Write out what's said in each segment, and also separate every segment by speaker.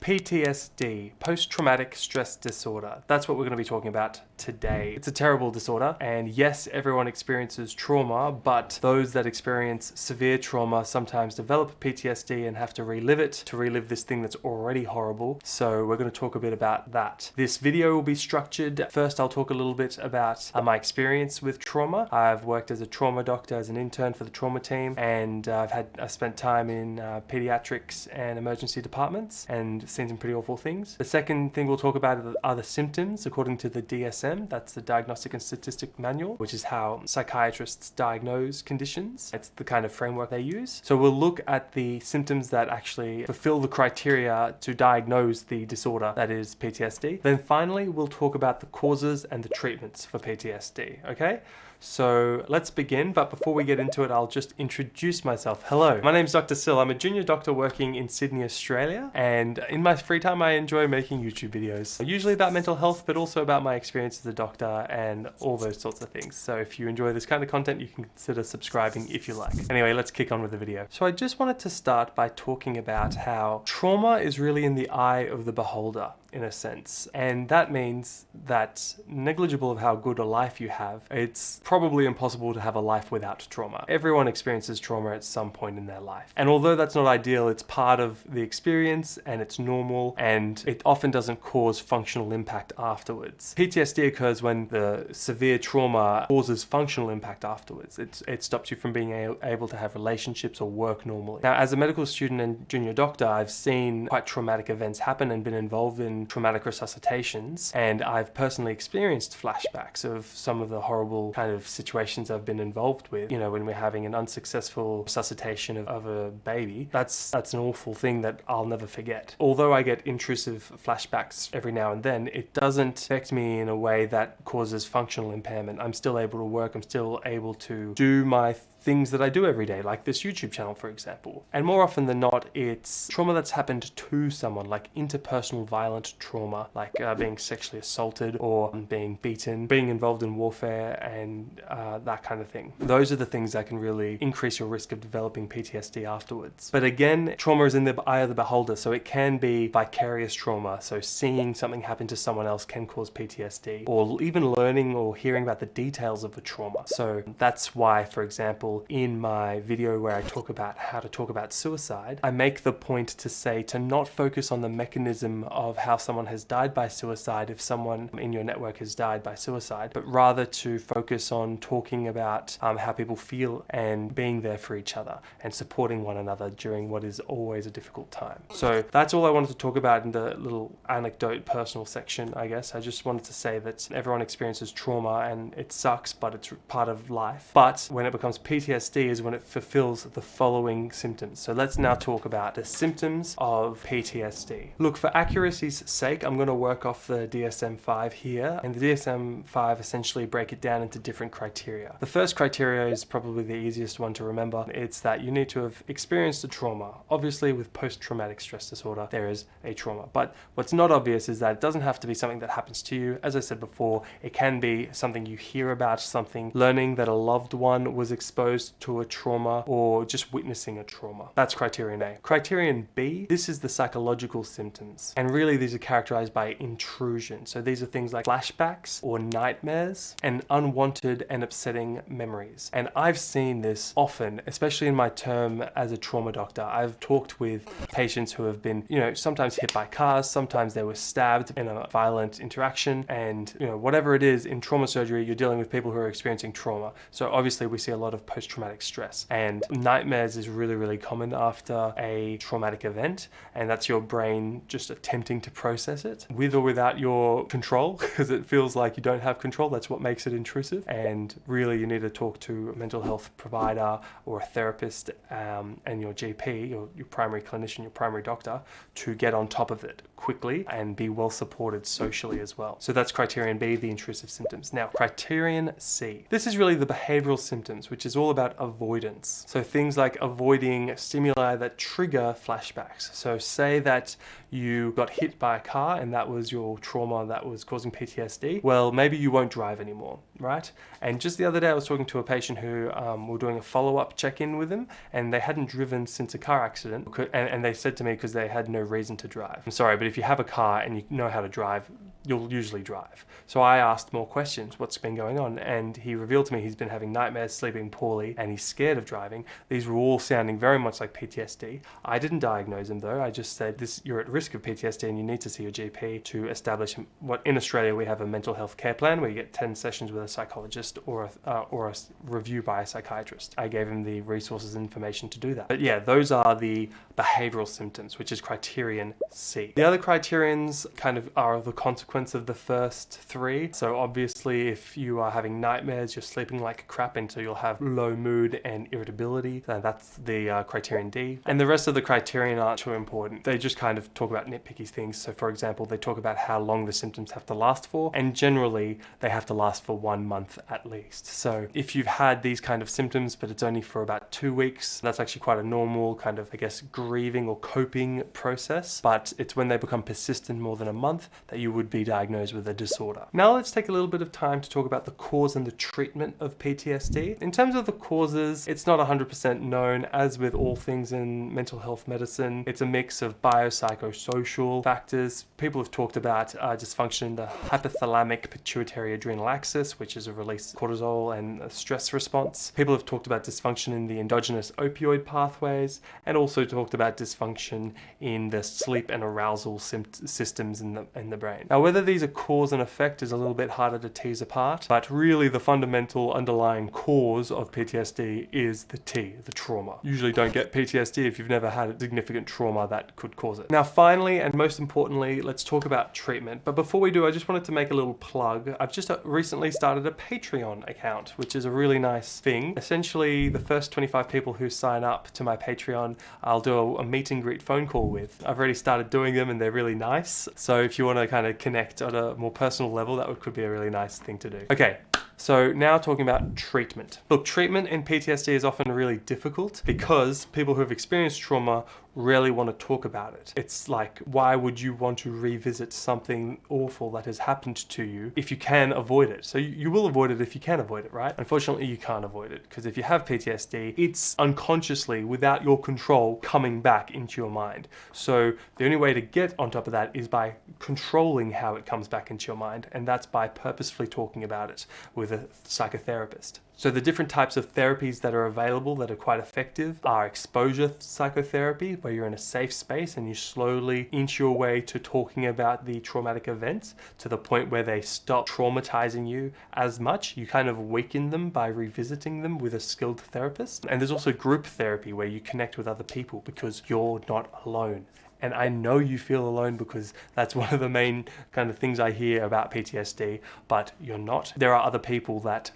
Speaker 1: PTSD, post-traumatic stress disorder. That's what we're going to be talking about today. It's a terrible disorder, and yes, everyone experiences trauma, but those that experience severe trauma sometimes develop PTSD and have to relive it, to relive this thing that's already horrible. So we're going to talk a bit about that. This video will be structured. First, I'll talk a little bit about my experience with trauma. I've worked as a trauma doctor, as an intern for the trauma team, and I spent time in pediatrics and emergency departments and seen some pretty awful things. The second thing we'll talk about are the symptoms according to the DSM. That's the Diagnostic and Statistic Manual, which is how psychiatrists diagnose conditions. It's the kind of framework they use. So we'll look at the symptoms that actually fulfill the criteria to diagnose the disorder that is PTSD. Then finally, we'll talk about the causes and the treatments for PTSD, okay? So let's begin, but before we get into it, I'll just introduce myself. Hello, my name's Dr. Sil. I'm a junior doctor working in Sydney, Australia, and in my free time I enjoy making YouTube videos, usually about mental health, but also about my experience as a doctor and all those sorts of things. So if you enjoy this kind of content, you can consider subscribing if you like. Anyway, let's kick on with the video. So I just wanted to start by talking about how trauma is really in the eye of the beholder, in a sense. And that means that negligible of how good a life you have, it's probably impossible to have a life without trauma. Everyone experiences trauma at some point in their life. And although that's not ideal, it's part of the experience and it's normal, and it often doesn't cause functional impact afterwards. PTSD occurs when the severe trauma causes functional impact afterwards. It stops you from being able to have relationships or work normally. Now, as a medical student and junior doctor, I've seen quite traumatic events happen and been involved in traumatic resuscitations, and I've personally experienced flashbacks of some of the horrible kind of situations I've been involved with. You know, when we're having an unsuccessful resuscitation of a baby, that's an awful thing that I'll never forget. Although I get intrusive flashbacks every now and then, it doesn't affect me in a way that causes functional impairment. I'm still able to work, I'm still able to do my things that I do every day, like this YouTube channel, for example. And more often than not, it's trauma that's happened to someone, like interpersonal violent trauma, like being sexually assaulted or being beaten, being involved in warfare, and that kind of thing. Those are the things that can really increase your risk of developing PTSD afterwards. But again, trauma is in the eye of the beholder, so it can be vicarious trauma. So seeing something happen to someone else can cause PTSD, or even learning or hearing about the details of a trauma. So that's why, for example, in my video where I talk about how to talk about suicide, I make the point to say to not focus on the mechanism of how someone has died by suicide if someone in your network has died by suicide, but rather to focus on talking about how people feel and being there for each other and supporting one another during what is always a difficult time. So that's all I wanted to talk about in the little anecdote personal section, I guess. I just wanted to say that everyone experiences trauma and it sucks, but it's part of life. But when it becomes PTSD is when it fulfills the following symptoms. So let's now talk about the symptoms of PTSD. Look, for accuracy's sake, I'm going to work off the DSM-5 here, and the DSM-5 essentially break it down into different criteria. The first criteria is probably the easiest one to remember. It's that you need to have experienced a trauma. Obviously, with post-traumatic stress disorder, there is a trauma. But what's not obvious is that it doesn't have to be something that happens to you. As I said before, it can be something you hear about, something learning that a loved one was exposed to a trauma, or just witnessing a trauma. That's criterion A. Criterion B, this is the psychological symptoms. And really these are characterized by intrusion. So these are things like flashbacks or nightmares and unwanted and upsetting memories. And I've seen this often, especially in my term as a trauma doctor. I've talked with patients who have been, sometimes hit by cars, sometimes they were stabbed in a violent interaction, and whatever it is, in trauma surgery, you're dealing with people who are experiencing trauma. So obviously we see a lot of post-traumatic stress, and nightmares is really, really common after a traumatic event, and that's your brain just attempting to process it with or without your control, because it feels like you don't have control. That's what makes it intrusive, and really you need to talk to a mental health provider or a therapist and your GP, your primary clinician, your primary doctor, to get on top of it quickly and be well supported socially as well. So that's criterion B, the intrusive symptoms. Now, criterion C. This is really the behavioral symptoms, which is all all about avoidance. So things like avoiding stimuli that trigger flashbacks. So say that you got hit by a car and that was your trauma that was causing PTSD. Well, maybe you won't drive anymore, right? And just the other day I was talking to a patient who we were doing a follow-up check-in with him, and they hadn't driven since a car accident, and they said to me, because they had no reason to drive, I'm sorry, but if you have a car and you know how to drive, you'll usually drive. So I asked more questions, what's been going on? And he revealed to me he's been having nightmares, sleeping poorly, and he's scared of driving. These were all sounding very much like PTSD. I didn't diagnose him though. I just said, you're at risk of PTSD and you need to see your GP to establish what in Australia we have a mental health care plan where you get 10 sessions with a psychologist or a review by a psychiatrist. I gave him the resources and information to do that. But yeah, those are the behavioral symptoms, which is criterion C. The other criterions kind of are the consequence of the first three. So obviously if you are having nightmares, you're sleeping like crap, and so you'll have low mood and irritability. That's the criterion D. And the rest of the criterion aren't too important. They just kind of talk about nitpicky things. So for example, they talk about how long the symptoms have to last for, and generally they have to last for 1 month at least. So if you've had these kind of symptoms, but it's only for about 2 weeks, that's actually quite a normal kind of, I guess, grieving or coping process. But it's when they become persistent more than a month that you would be diagnosed with a disorder. Now let's take a little bit of time to talk about the cause and the treatment of PTSD. In terms of the causes, it's not 100% known. As with all things in mental health medicine, it's a mix of biopsychosocial factors. People have talked about dysfunction in the hypothalamic pituitary adrenal axis, which is a release of cortisol and a stress response. People have talked about dysfunction in the endogenous opioid pathways, and also talked about dysfunction in the sleep and arousal systems in the brain. Now, whether these are cause and effect is a little bit harder to tease apart, but really the fundamental underlying cause of PTSD is the T, the trauma. Usually don't get PTSD if you've never had a significant trauma that could cause it. Now, finally, and most importantly, let's talk about treatment. But before we do, I just wanted to make a little plug. I've just recently started a Patreon account, which is a really nice thing. Essentially, the first 25 people who sign up to my Patreon, I'll do a meet and greet phone call with. I've already started doing them and they're really nice. So if you want to kind of connect on a more personal level, that could be a really nice thing to do. Okay. So now talking about treatment. Look, treatment in PTSD is often really difficult because people who have experienced trauma rarely want to talk about it. It's like, why would you want to revisit something awful that has happened to you if you can avoid it? So you will avoid it if you can avoid it, right? Unfortunately, you can't avoid it because if you have PTSD, it's unconsciously, without your control, coming back into your mind. So the only way to get on top of that is by controlling how it comes back into your mind, and that's by purposefully talking about it with a psychotherapist. So the different types of therapies that are available that are quite effective are exposure psychotherapy, where you're in a safe space and you slowly inch your way to talking about the traumatic events to the point where they stop traumatizing you as much. You kind of weaken them by revisiting them with a skilled therapist. And there's also group therapy, where you connect with other people because you're not alone. And I know you feel alone because that's one of the main kind of things I hear about PTSD, but you're not. There are other people that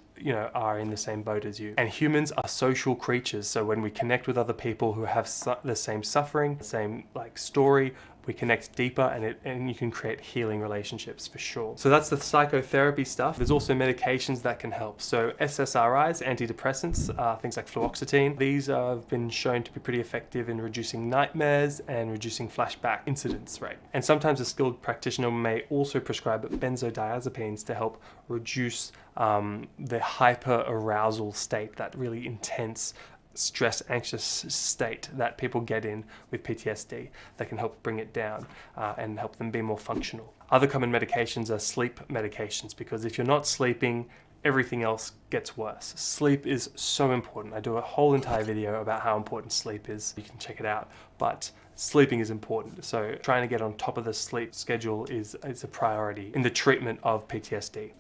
Speaker 1: are in the same boat as you. And humans are social creatures. So when we connect with other people who have the same suffering, the same story, we connect deeper, and you can create healing relationships for sure. So that's the psychotherapy stuff. There's also medications that can help. So SSRIs, antidepressants, things like fluoxetine. These have been shown to be pretty effective in reducing nightmares and reducing flashback incidence rate. And sometimes a skilled practitioner may also prescribe benzodiazepines to help reduce the hyper-arousal state, that really intense stress, anxious state that people get in with PTSD, that can help bring it down and help them be more functional. Other common medications are sleep medications, because if you're not sleeping, everything else gets worse. Sleep is so important. I do a whole entire video about how important sleep is. You can check it out, but sleeping is important. So trying to get on top of the sleep schedule is a priority in the treatment of PTSD.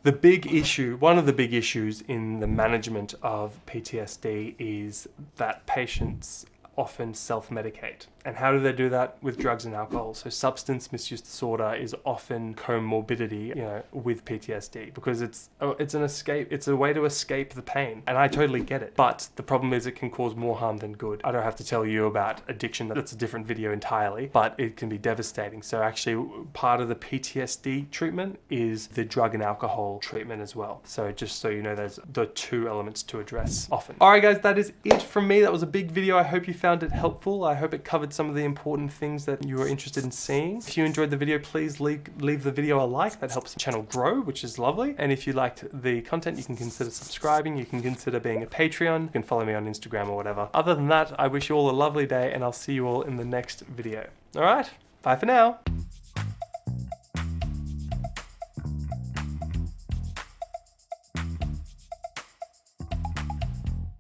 Speaker 1: One of the big issues in the management of PTSD is that patients often self-medicate. And how do they do that? With drugs and alcohol. So substance misuse disorder is often comorbidity, with PTSD, because it's an escape. It's a way to escape the pain. And I totally get it. But the problem is it can cause more harm than good. I don't have to tell you about addiction. That's a different video entirely, but it can be devastating. So actually part of the PTSD treatment is the drug and alcohol treatment as well. So just so you know, there's the two elements to address often. All right, guys, that is it from me. That was a big video. I hope you found it helpful. I hope it covered some of the important things that you were interested in seeing. If you enjoyed the video, please leave the video a like. That helps the channel grow, which is lovely. And if you liked the content, you can consider subscribing. You can consider being a Patreon. You can follow me on Instagram or whatever. Other than that, I wish you all a lovely day, and I'll see you all in the next video. All right, bye for now.